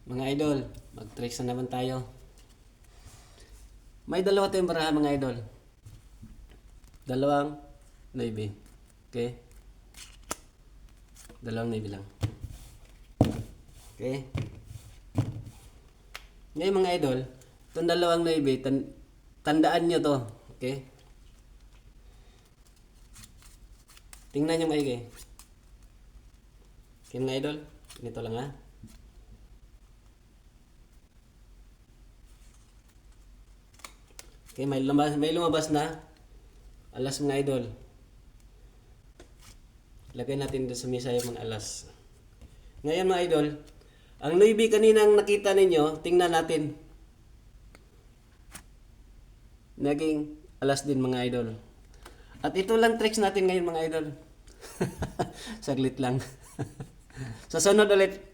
Mga idol, mag-tricks na naman tayo. May dalawa tayong baraha mga idol. Dalawang navy. Okay? Dalawang navy lang. Okay? Ngayon mga idol, itong dalawang navy, tandaan nyo to. Okay? Tingnan nyo maigi. Okay mga idol, ganito lang ha. Okay, may lumabas na alas mga idol. Lagay natin doon sa mesa yung mga alas. Ngayon mga idol, ang navy kaninang nakita ninyo, tingnan natin. Naging alas din mga idol. At ito lang tricks natin ngayon mga idol. Saglit lang. Sa sunod ulit.